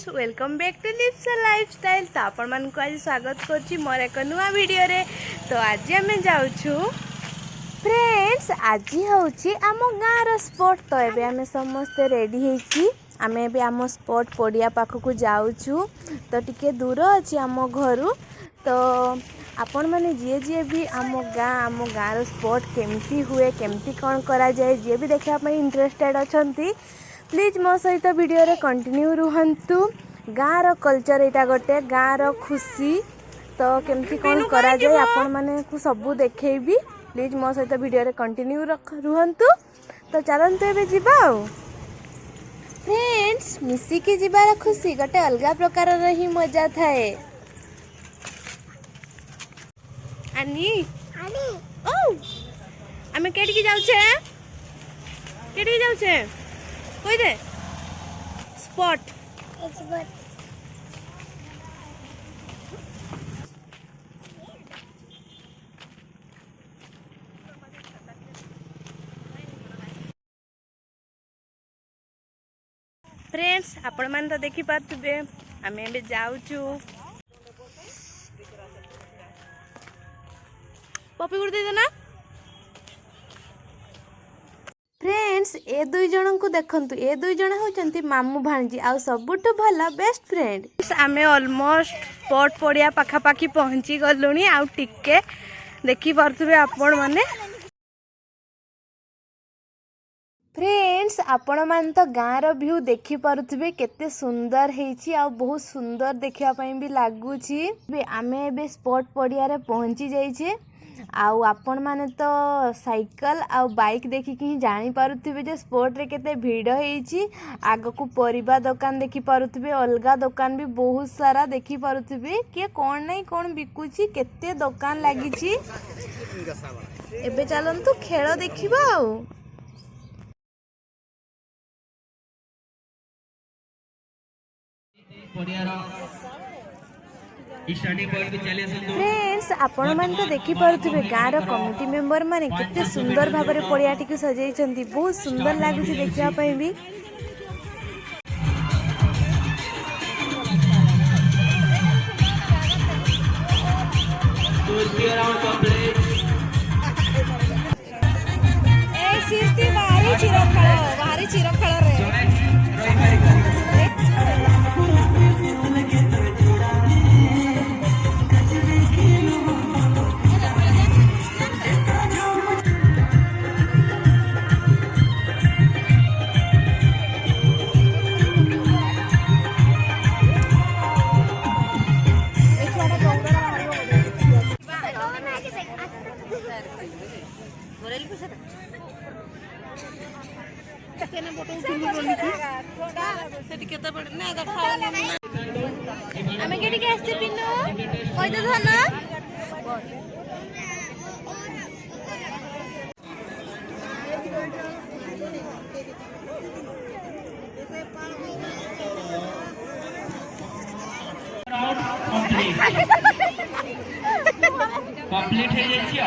Friends welcome back to Lipsa lifestyle. तो आपण मान को आज स्वागत करछि मोर एक नुआ वीडियो रे। तो आज आम जाउछु फ्रेंड्स, आज होछि आम गाँर स्पॉट। तो एबे आम समस्ते रेडी हेछि, आम एबे आम स्पॉट पड़िया पाखकु जाउछु। तो टिके दूर अछि आम घरु। तो आपण माने जी भी आम गाँर स्पॉट केमती हुए केमती कौन करा जाए जी भी देखा इंटरेस्टेड अछंती प्लीज मो सहित वीडियो रे कंटिन्यू रुहंतु। गाँर कल्चर एटा गोटे गाँर खुशी तो केमती कौन करा जाए आपण माने को सबू देखेबी। प्लीज मो सहित वीडियो रे कंटिन्यू रुहंतु। तो चलंतु एबे जिबा फ्रेंड्स, मिसिकी जिबार खुशी गोटे अलगा प्रकार ही मजा थाए। आनी ओ आमे केडी जाउछे कोई दे स्पॉट फ्रेंड्स आपण मान तो देखि पाथबे आमे एबे जाउछु। पपी गुड़ दे देना फ्रेंड्स। ए दुई जन को देखंतु, ए दुई जन होचंती मामू भांजी आ सबुठु भला बेस्ट फ्रेंड। आमे ऑलमोस्ट स्पॉट पड़िया पाखापाखी पहुंची गलुनी। आ टिके देखि पारथुबे आपण माने फ्रेंड्स, आपण मान तो गाँर व्यू देखि पारुथिबे केते सुंदर हेछि आ बहुत सुंदर देखिया पई भी लागुछि। आमे एबे स्पॉट पड़िया रे पहुंची जाइछे। आउ आपण माने तो साइकिल आ बाइक देखि कि जानि पारुथिबे जे स्पॉट रे केते भीड़ हेछि। आगो को परिबा दुकान देखि पारुथिबे, अलगा दुकान भी बहुत सारा देखि पारुथिबे। के कोन नै कोन बिकुछि, केते दुकान लागिछि। एबे चलंतु खेल देखिबा। आउ फ्रेंड्स, आपण मान तो देखि पारुथिबे गाँर कमिटी मेंबर माने केते सुंदर भाव में पड़िया टी सजाइछंती। बहुत सुंदर लागुछि देखिया पई भी। ए सिरती भारी चिरखळ रे। आमे केडी के आस्ते पिनो कोइ दे धन कंप्लीट हे जेछि।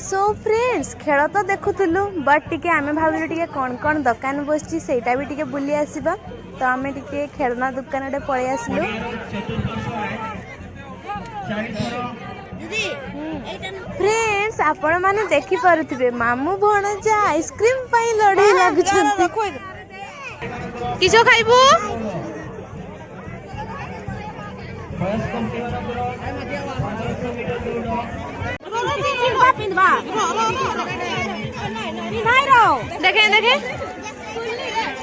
सो फ्रेंड्स, खेल तो देखुलु बट टिके आमे भाविलु टिके कौन कौन दुकान बसछि सेटा भी टिके बुली आसीबा। तो आमे टिके खेलना दुकान रे पळे आसलु। फ्रेंड्स, आपण माने देखि पारुथिबे मामू भणजा आइसक्रीम पई लड़ी लागुछंती। किछो खाइबो देखे देखे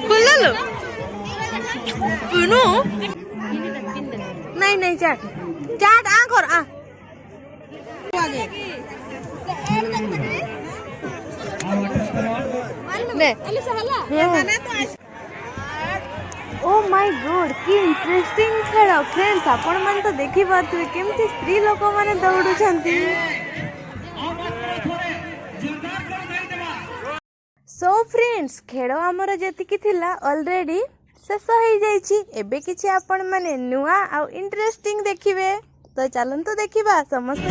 खुल लो पुनु नहीं नहीं चाट चाट आ कर आ ओ माय गॉड की इंटरेस्टिंग खेल फ्रेंड्स। आपण मान तो देखि पाथुबे केमती स्त्री लोक माने दौडुछंती। सो फ्रेंड्स, खेल आमर जेतिकी थिला ऑलरेडी शेष हो जाइछि। एबे किछि आपण माने नुआ आ इंटरेस्टिंग देखिबे। तो चलंतु देखिबा समस्त।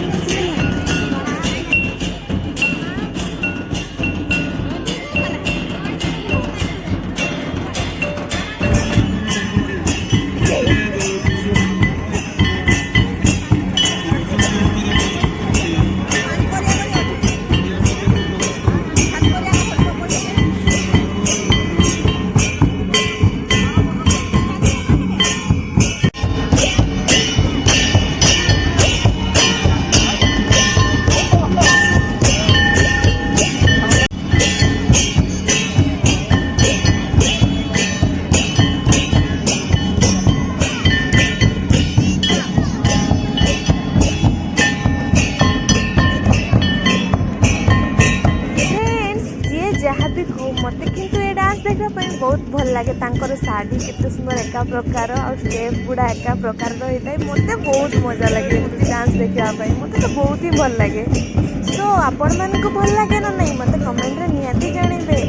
लगे तांकर शाढ़ी केते सुंदर एका प्रकार और स्टेप गुड़ा एका प्रकार होता है मते बहुत मजा लगे डांस देखा मते तो बहुत ही भल लगे। सो आपण मन को भल लगे ना नहीं मते कमेंट रे निहाती जानबे।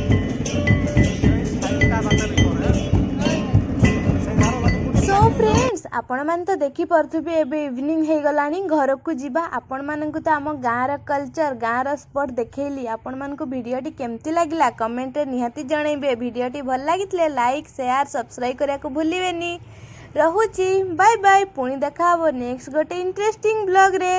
सो फ्रेंड्स आपण मान तो देखी पार्थुबे एबे इवनिंग हे गलानी घर को जीवा आपण मान को तो आम गाँव कल्चर गाँव स्पॉट देखली आपण मान को वीडियोटी केमती लागला कमेंट रे निहाती जनइबे। वीडियोटी भल लागितले लाइक शेयर सब्सक्राइब करिया को भूलिबेनी। रहुची बाय बाय पुणी देखा नेक्स्ट गोटे इंटरेस्टिंग ब्लॉग रे।